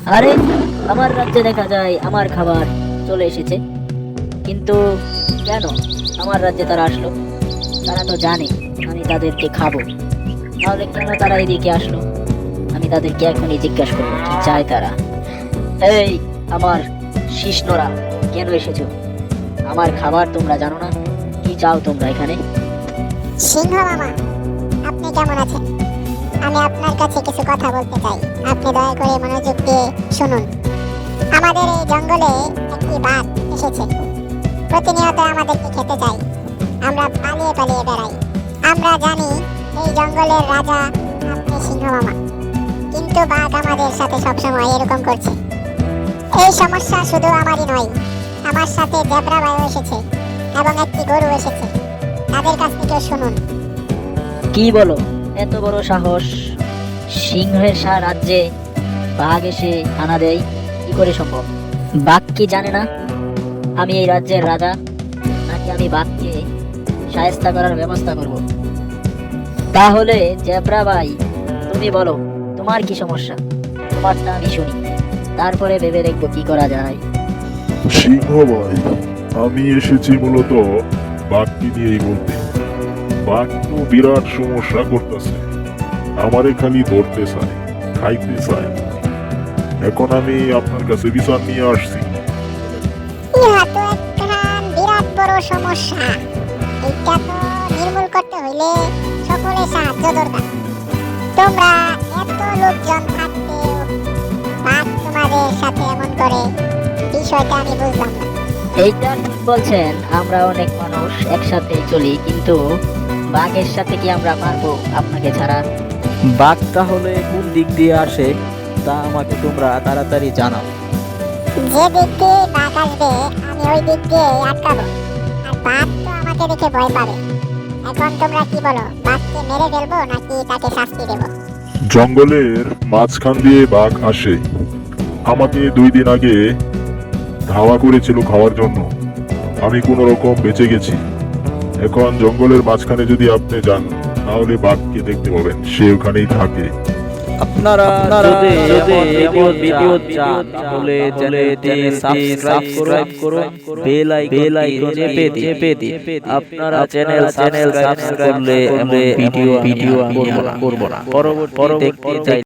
আরে, আমার রাজ্যে দেখা যায় আমার খাবার চলে এসেছে, কিন্তু কেন আমার রাজ্যে তারা আসলো? তারা তো জানে আমি তাদেরকে খাবো, তাহলে কেন তারা এদিকে আসলো? আমি তাদেরকে এখনই জিজ্ঞাসা করবো কি চায় তারা। এই, আমার শিষ্ণরা, কেন এসেছো? আমার খাবার তোমরা জানো না? কি চাও তোমরা এখানে? সিংহ মামা, আপনি কেমন আছেন? আমি আপনার কাছে কিছু কথা বলতে চাই। আপনি দয়া করে মনোযোগ দিয়ে শুনুন। আমাদের এই জঙ্গলে একটি বাঘ এসেছে। প্রতিনিয়ত আমাদেরকে খেতে চাই। আমরা পালিয়ে পালিয়ে বেড়াই। আমরা জানি এই জঙ্গলের রাজা আপনি সিংহ মামা, কিন্তু বাঘ আমাদের সাথে সবসময় এরকম করছে। এই সমস্যা শুধু আমারই নয়, আমার সাথে জেব্রা ভাইও এসেছে এবং একটি গরু এসেছে। তাদের কাছ থেকে শুনুন। কি বলো? এত বড় সাহস! সিংহের রাজ্যে বাঘ এসে হানা দেয়, কি করে সম্ভব? বাঘ কি জানে না আমি এই রাজ্যের রাজা? নাকি আমি বাঘকে শায়েস্তা করার ব্যবস্থা করব? তাহলে জেব্রা ভাই, তুমি বলো তোমার কি সমস্যা? তোমারটা আমি শুনি, তারপরে ভেবে দেখবো কি করা যায়। সিংহ ভাই, আমি এসেছি মূলত বাঘকে নিয়েই বলতে। বাঘ তো বিরাট সমস্যা করতেছে, আমারে খালি ধরতে চায়, খাইতে চায়। এখন আমি আপনার কাছে বিচার নিয়ে আসছি। ইহা তো একখান বিরাট বড় সমস্যা। এটা তো নির্মূল করতে হইলে সকলের সাহায্য দরকার। তোমরা এত লোকজন থাকতেও বাঘ তোমাদের সাথে এমন করে, বিষয়টা আমি বুঝলাম না। এইটা ঠিক বলছেন, আমরা অনেক মানুষ একসাথে চলি, কিন্তু বাঘের সাথে কি আমরা পারবো আপনাকে ছাড়া? বাঘ তাহলে কোন দিক দিয়ে আসে তা আমাকে তোমরা তাড়াতাড়ি জানাও। যে দিক দিয়ে বাঘ আসবে আমি ওই দিক দিয়ে আটকাবো, আর বাঘ তো আমাকে দেখে ভয় পাবে। এখন তোমরা কি বলো, বাঘকে মেরে ফেলবো নাকি তাকে শাস্তি দেবো? জঙ্গলের মাঝখান দিয়ে বাঘ আসে, আমাকে 2 দিন আগে ধাওয়া করেছিল খাওয়ার জন্য। আমি কোনো রকম বেঁচে গেছি। এখন জঙ্গলের মাঝখানে যদি আপনি যান, তাহলে বাঘকে দেখতে পাবেন, সে ওখানেই থাকে। আপনারা যদি এমন ভিডিও চান তাহলে চ্যানেলটি সাবস্ক্রাইব করুন, বেল আইকন চেপে দিন। আপনারা চ্যানেল সাবস্ক্রাইব করলে এমন ভিডিও করব না। পরবর্তী দেখতে চাই